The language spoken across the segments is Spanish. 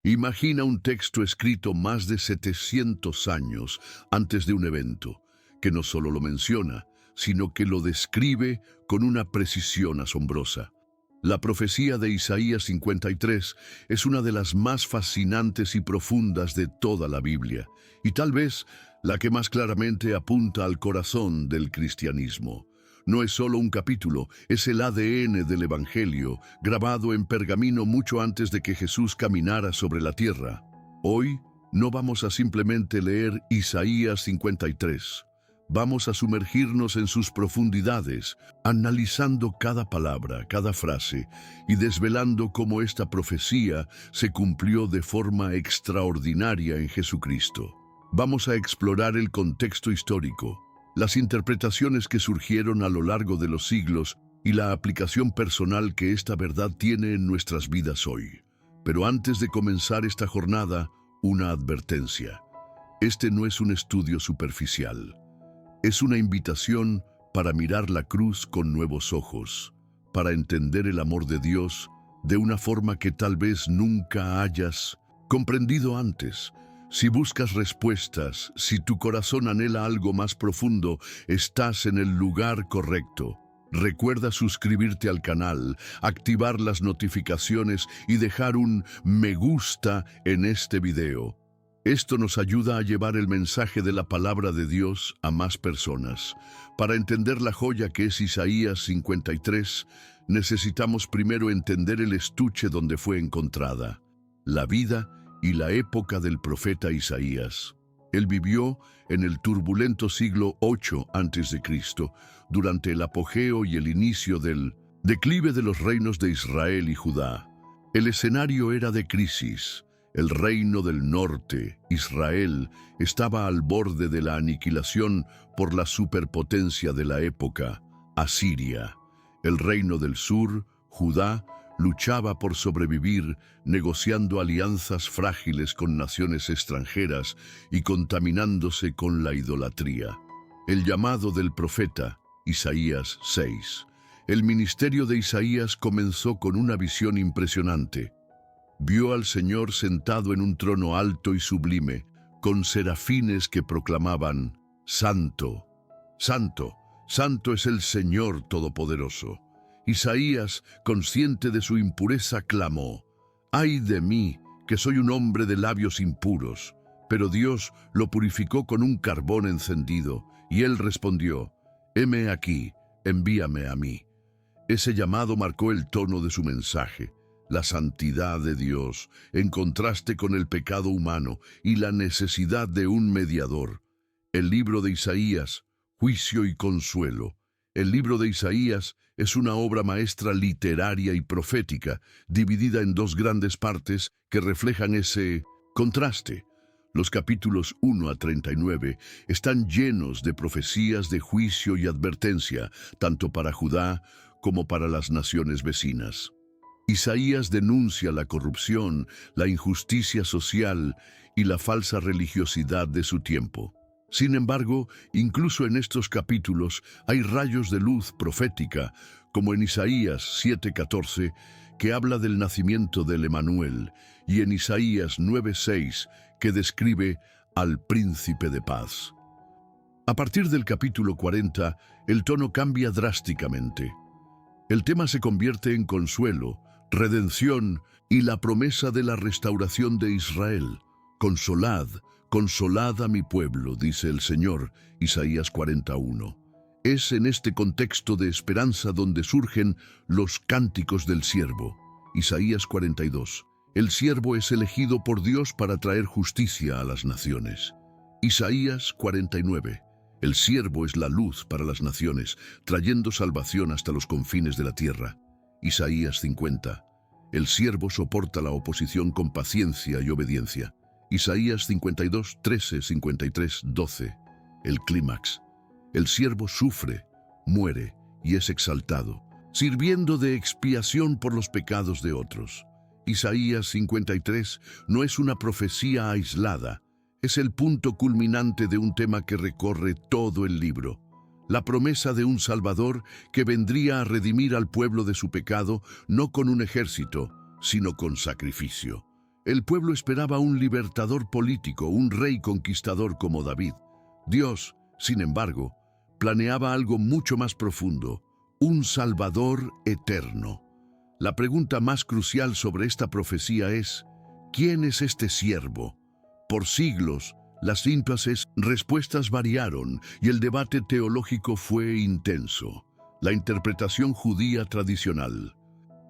Imagina un texto escrito más de 700 años antes de un evento, que no solo lo menciona, sino que lo describe con una precisión asombrosa. La profecía de Isaías 53 es una de las más fascinantes y profundas de toda la Biblia, y tal vez la que más claramente apunta al corazón del cristianismo. No es solo un capítulo, es el ADN del Evangelio, grabado en pergamino mucho antes de que Jesús caminara sobre la tierra. Hoy no vamos a simplemente leer Isaías 53. Vamos a sumergirnos en sus profundidades, analizando cada palabra, cada frase, y desvelando cómo esta profecía se cumplió de forma extraordinaria en Jesucristo. Vamos a explorar el contexto histórico, las interpretaciones que surgieron a lo largo de los siglos y la aplicación personal que esta verdad tiene en nuestras vidas hoy. Pero antes de comenzar esta jornada, una advertencia. Este no es un estudio superficial. Es una invitación para mirar la cruz con nuevos ojos, para entender el amor de Dios de una forma que tal vez nunca hayas comprendido antes. Si buscas respuestas, si tu corazón anhela algo más profundo, estás en el lugar correcto. Recuerda suscribirte al canal, activar las notificaciones y dejar un me gusta en este video. Esto nos ayuda a llevar el mensaje de la palabra de Dios a más personas. Para entender la joya que es Isaías 53, necesitamos primero entender el estuche donde fue encontrada, la vida y la época del profeta Isaías. Él vivió en el turbulento siglo 8 a.C., durante el apogeo y el inicio del declive de los reinos de Israel y Judá. El escenario era de crisis. El reino del norte, Israel, estaba al borde de la aniquilación por la superpotencia de la época, Asiria. El reino del sur, Judá, luchaba por sobrevivir, negociando alianzas frágiles con naciones extranjeras y contaminándose con la idolatría. El llamado del profeta, Isaías 6. El ministerio de Isaías comenzó con una visión impresionante. Vio al Señor sentado en un trono alto y sublime, con serafines que proclamaban: Santo, Santo, Santo es el Señor Todopoderoso. Isaías, consciente de su impureza, clamó: ¡Ay de mí, que soy un hombre de labios impuros! Pero Dios lo purificó con un carbón encendido, y él respondió: Heme aquí, envíame a mí. Ese llamado marcó el tono de su mensaje. La santidad de Dios, en contraste con el pecado humano y la necesidad de un mediador. El libro de Isaías, juicio y consuelo. El libro de Isaías es una obra maestra literaria y profética, dividida en dos grandes partes que reflejan ese contraste. Los capítulos 1 a 39 están llenos de profecías de juicio y advertencia, tanto para Judá como para las naciones vecinas. Isaías denuncia la corrupción, la injusticia social y la falsa religiosidad de su tiempo. Sin embargo, incluso en estos capítulos hay rayos de luz profética, como en Isaías 7:14, que habla del nacimiento del Emanuel, y en Isaías 9:6, que describe al príncipe de paz. A partir del capítulo 40, el tono cambia drásticamente. El tema se convierte en consuelo, redención y la promesa de la restauración de Israel. Consolad, consolad a mi pueblo, dice el Señor, Isaías 41. Es en este contexto de esperanza donde surgen los cánticos del siervo, Isaías 42. El siervo es elegido por Dios para traer justicia a las naciones. Isaías 49. El siervo es la luz para las naciones, trayendo salvación hasta los confines de la tierra. Isaías 50. El siervo soporta la oposición con paciencia y obediencia. Isaías 52, 13, 53, 12. El clímax. El siervo sufre, muere y es exaltado, sirviendo de expiación por los pecados de otros. Isaías 53 no es una profecía aislada, es el punto culminante de un tema que recorre todo el libro. La promesa de un Salvador que vendría a redimir al pueblo de su pecado, no con un ejército, sino con sacrificio. El pueblo esperaba un libertador político, un rey conquistador como David. Dios, sin embargo, planeaba algo mucho más profundo, un Salvador eterno. La pregunta más crucial sobre esta profecía es, ¿quién es este siervo? Por siglos, las respuestas variaron y el debate teológico fue intenso. La interpretación judía tradicional.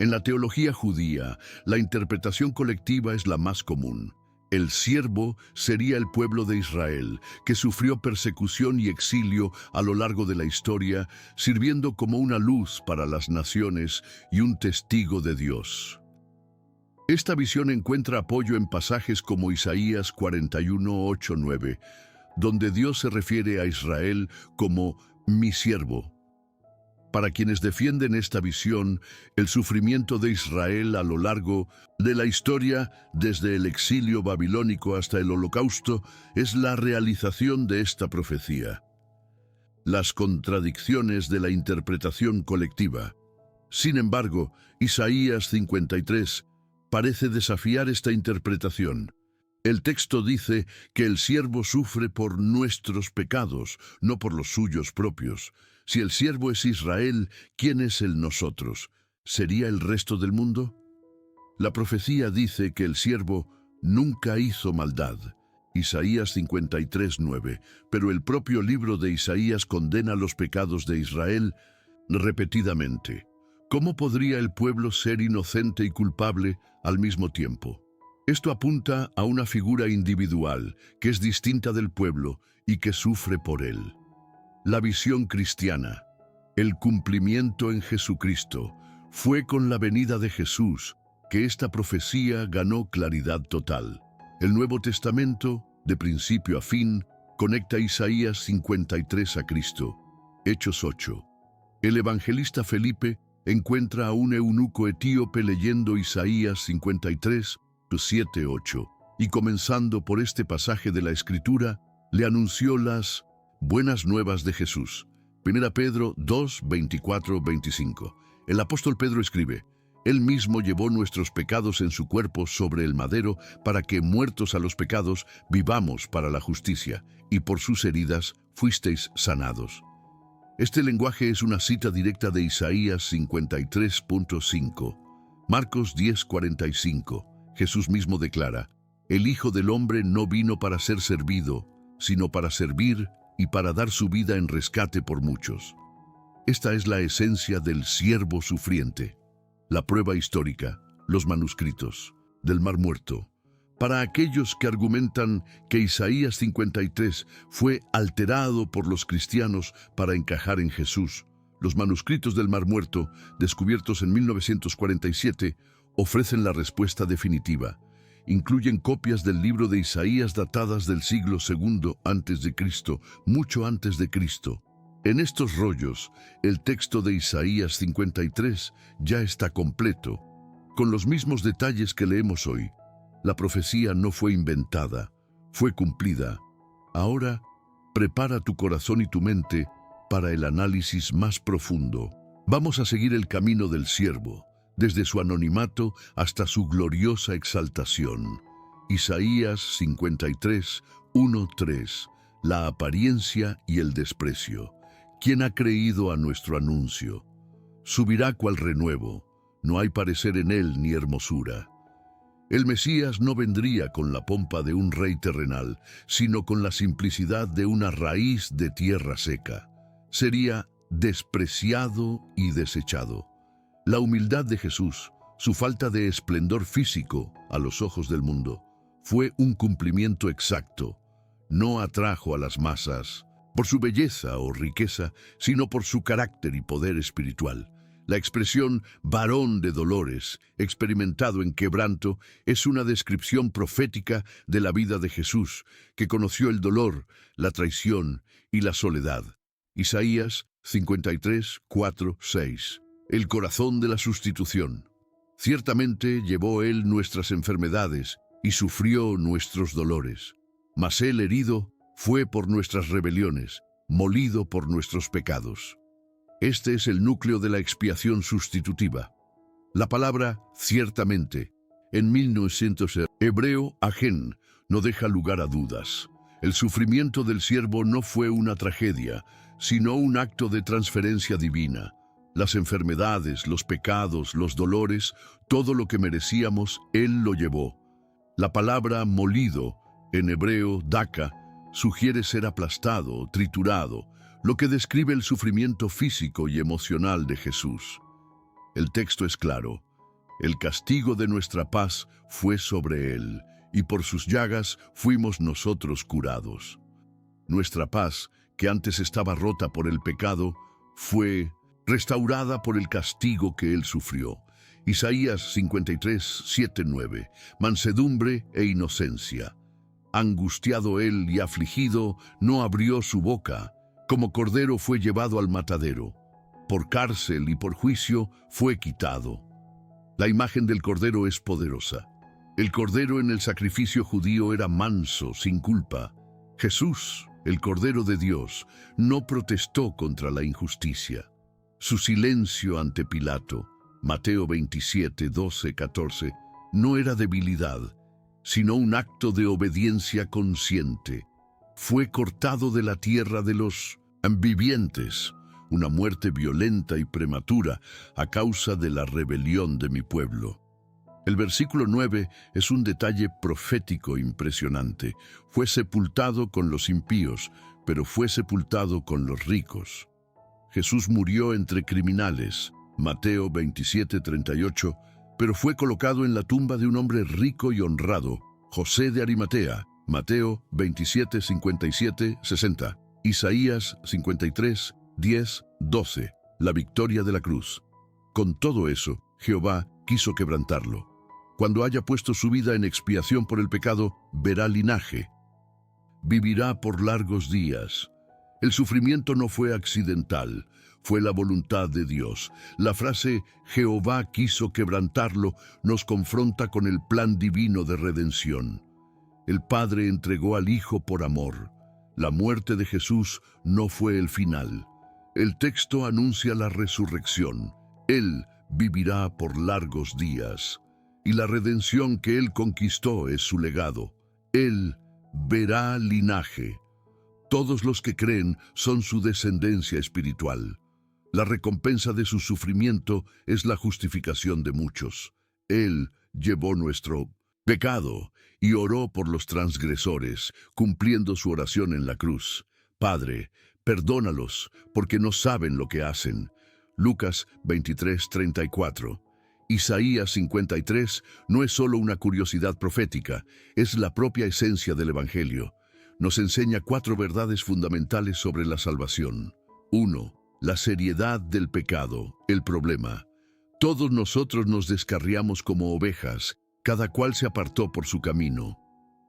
En la teología judía, la interpretación colectiva es la más común. El siervo sería el pueblo de Israel, que sufrió persecución y exilio a lo largo de la historia, sirviendo como una luz para las naciones y un testigo de Dios. Esta visión encuentra apoyo en pasajes como Isaías 41, 8, 9, donde Dios se refiere a Israel como mi siervo. Para quienes defienden esta visión, el sufrimiento de Israel a lo largo de la historia, desde el exilio babilónico hasta el Holocausto, es la realización de esta profecía. Las contradicciones de la interpretación colectiva. Sin embargo, Isaías 53 parece desafiar esta interpretación. El texto dice que el siervo sufre por nuestros pecados, no por los suyos propios. Si el siervo es Israel, ¿quién es el nosotros? ¿Sería el resto del mundo? La profecía dice que el siervo nunca hizo maldad. Isaías 53, 9. Pero el propio libro de Isaías condena los pecados de Israel repetidamente. ¿Cómo podría el pueblo ser inocente y culpable al mismo tiempo? Esto apunta a una figura individual que es distinta del pueblo y que sufre por él. La visión cristiana, el cumplimiento en Jesucristo, fue con la venida de Jesús que esta profecía ganó claridad total. El Nuevo Testamento, de principio a fin, conecta Isaías 53 a Cristo. Hechos 8. El evangelista Felipe encuentra a un eunuco etíope leyendo Isaías 53, 7, 8, y comenzando por este pasaje de la Escritura, le anunció las buenas nuevas de Jesús. 1 Pedro 2, 24, 25. El apóstol Pedro escribe, Él mismo llevó nuestros pecados en su cuerpo sobre el madero, para que, muertos a los pecados, vivamos para la justicia, y por sus heridas fuisteis sanados. Este lenguaje es una cita directa de Isaías 53.5. Marcos 10:45. Jesús mismo declara, el Hijo del Hombre no vino para ser servido, sino para servir y para dar su vida en rescate por muchos. Esta es la esencia del siervo sufriente. La prueba histórica, los manuscritos del Mar Muerto. Para aquellos que argumentan que Isaías 53 fue alterado por los cristianos para encajar en Jesús, los manuscritos del Mar Muerto, descubiertos en 1947, ofrecen la respuesta definitiva. Incluyen copias del libro de Isaías datadas del siglo II a.C., mucho antes de Cristo. En estos rollos, el texto de Isaías 53 ya está completo, con los mismos detalles que leemos hoy. La profecía no fue inventada, fue cumplida. Ahora, prepara tu corazón y tu mente para el análisis más profundo. Vamos a seguir el camino del siervo, desde su anonimato hasta su gloriosa exaltación. Isaías 53, 1, 3. La apariencia y el desprecio. ¿Quién ha creído a nuestro anuncio? Subirá cual renuevo, no hay parecer en él ni hermosura. El Mesías no vendría con la pompa de un rey terrenal, sino con la simplicidad de una raíz de tierra seca. Sería despreciado y desechado. La humildad de Jesús, su falta de esplendor físico a los ojos del mundo, fue un cumplimiento exacto. No atrajo a las masas por su belleza o riqueza, sino por su carácter y poder espiritual. La expresión varón de dolores, experimentado en quebranto, es una descripción profética de la vida de Jesús, que conoció el dolor, la traición y la soledad. Isaías 53, 4, 6. El corazón de la sustitución. Ciertamente llevó él nuestras enfermedades y sufrió nuestros dolores. Mas él herido fue por nuestras rebeliones, molido por nuestros pecados. Este es el núcleo de la expiación sustitutiva. La palabra ciertamente En 1900, Hebreo Agen no deja lugar a dudas. El sufrimiento del siervo no fue una tragedia, sino un acto de transferencia divina. Las enfermedades, los pecados, los dolores, todo lo que merecíamos, Él lo llevó. La palabra molido, en hebreo daka, sugiere ser aplastado, triturado, lo que describe el sufrimiento físico y emocional de Jesús. El texto es claro. El castigo de nuestra paz fue sobre Él, y por sus llagas fuimos nosotros curados. Nuestra paz, que antes estaba rota por el pecado, fue restaurada por el castigo que Él sufrió. Isaías 53, 7, 9. Mansedumbre e inocencia. Angustiado Él y afligido, no abrió su boca. Como cordero fue llevado al matadero. Por cárcel y por juicio fue quitado. La imagen del cordero es poderosa. El cordero en el sacrificio judío era manso, sin culpa. Jesús, el Cordero de Dios, no protestó contra la injusticia. Su silencio ante Pilato, Mateo 27, 12, 14, no era debilidad, sino un acto de obediencia consciente. Fue cortado de la tierra de los vivientes, una muerte violenta y prematura a causa de la rebelión de mi pueblo. El versículo 9 es un detalle profético impresionante. Fue sepultado con los impíos, pero fue sepultado con los ricos. Jesús murió entre criminales, Mateo 27, 38, pero fue colocado en la tumba de un hombre rico y honrado, José de Arimatea, Mateo 27, 57, 60, Isaías 53, 10, 12, la victoria de la cruz. Con todo eso, Jehová quiso quebrantarlo. Cuando haya puesto su vida en expiación por el pecado, verá linaje. Vivirá por largos días. El sufrimiento no fue accidental, fue la voluntad de Dios. La frase Jehová quiso quebrantarlo nos confronta con el plan divino de redención. El Padre entregó al Hijo por amor. La muerte de Jesús no fue el final. El texto anuncia la resurrección. Él vivirá por largos días. Y la redención que Él conquistó es su legado. Él verá linaje. Todos los que creen son su descendencia espiritual. La recompensa de su sufrimiento es la justificación de muchos. Él llevó nuestro pecado y oró por los transgresores, cumpliendo su oración en la cruz. Padre, perdónalos, porque no saben lo que hacen. Lucas 23, 34. Isaías 53 no es solo una curiosidad profética, es la propia esencia del Evangelio. Nos enseña 4 verdades fundamentales sobre la salvación. 1. La seriedad del pecado, el problema. Todos nosotros nos descarriamos como ovejas, cada cual se apartó por su camino.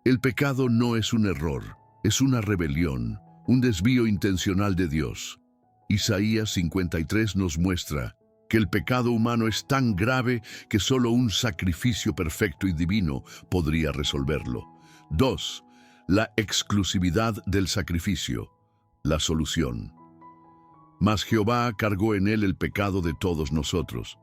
El pecado no es un error, es una rebelión, un desvío intencional de Dios. Isaías 53 nos muestra que el pecado humano es tan grave que solo un sacrificio perfecto y divino podría resolverlo. 2. La exclusividad del sacrificio, la solución. Mas Jehová cargó en él el pecado de todos nosotros.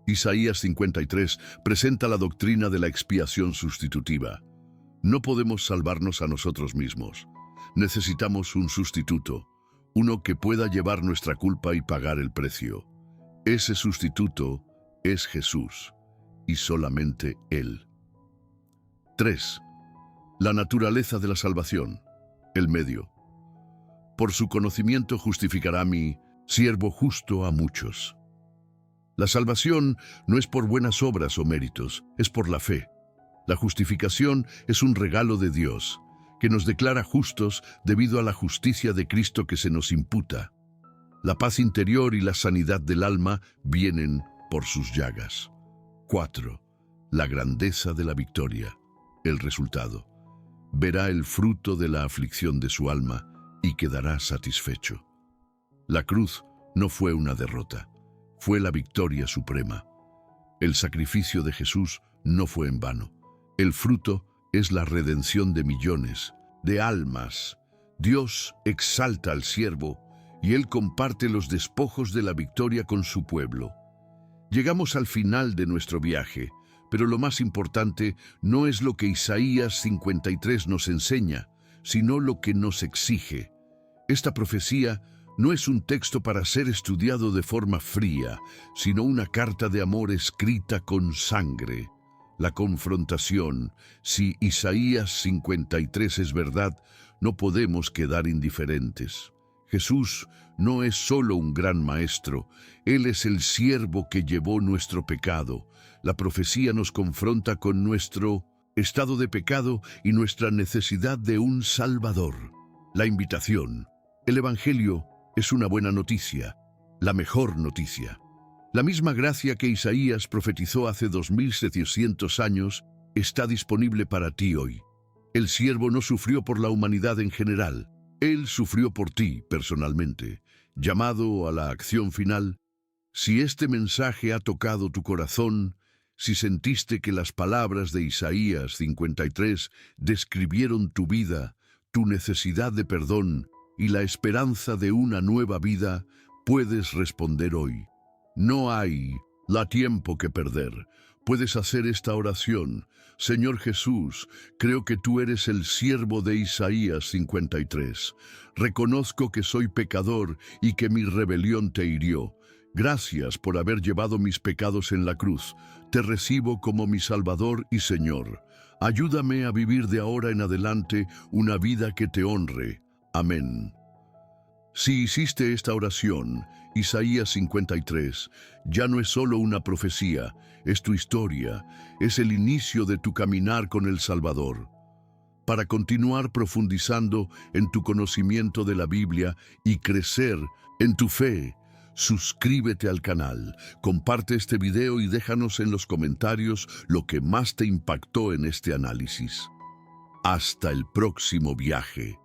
Isaías 53 presenta la doctrina de la expiación sustitutiva. No podemos salvarnos a nosotros mismos. Necesitamos un sustituto, uno que pueda llevar nuestra culpa y pagar el precio. Ese sustituto es Jesús, y solamente Él. 3. La naturaleza de la salvación, el medio. Por su conocimiento justificará mi siervo justo a muchos. La salvación no es por buenas obras o méritos, es por la fe. La justificación es un regalo de Dios, que nos declara justos debido a la justicia de Cristo que se nos imputa. La paz interior y la sanidad del alma vienen por sus llagas. 4. La grandeza de la victoria, el resultado. Verá el fruto de la aflicción de su alma y quedará satisfecho. La cruz no fue una derrota, fue la victoria suprema. El sacrificio de Jesús no fue en vano. El fruto es la redención de millones, de almas. Dios exalta al siervo y Él comparte los despojos de la victoria con su pueblo. Llegamos al final de nuestro viaje, Pero lo más importante no es lo que Isaías 53 nos enseña, sino lo que nos exige. Esta profecía no es un texto para ser estudiado de forma fría, sino una carta de amor escrita con sangre. La confrontación, si Isaías 53 es verdad, no podemos quedar indiferentes. Jesús no es solo un gran maestro, Él es el siervo que llevó nuestro pecado. La profecía nos confronta con nuestro estado de pecado y nuestra necesidad de un Salvador. La invitación, el Evangelio, es una buena noticia, la mejor noticia. La misma gracia que Isaías profetizó hace 2700 años está disponible para ti hoy. El siervo no sufrió por la humanidad en general, Él sufrió por ti personalmente. Llamado a la acción final, si este mensaje ha tocado tu corazón, si sentiste que las palabras de Isaías 53 describieron tu vida, tu necesidad de perdón y la esperanza de una nueva vida, puedes responder hoy. No hay tiempo que perder. Puedes hacer esta oración. Señor Jesús, creo que tú eres el siervo de Isaías 53. Reconozco que soy pecador y que mi rebelión te hirió. Gracias por haber llevado mis pecados en la cruz. Te recibo como mi Salvador y Señor. Ayúdame a vivir de ahora en adelante una vida que te honre. Amén. Si hiciste esta oración, Isaías 53, ya no es solo una profecía, es tu historia, es el inicio de tu caminar con el Salvador. Para continuar profundizando en tu conocimiento de la Biblia y crecer en tu fe, suscríbete al canal, comparte este video y déjanos en los comentarios lo que más te impactó en este análisis. Hasta el próximo viaje.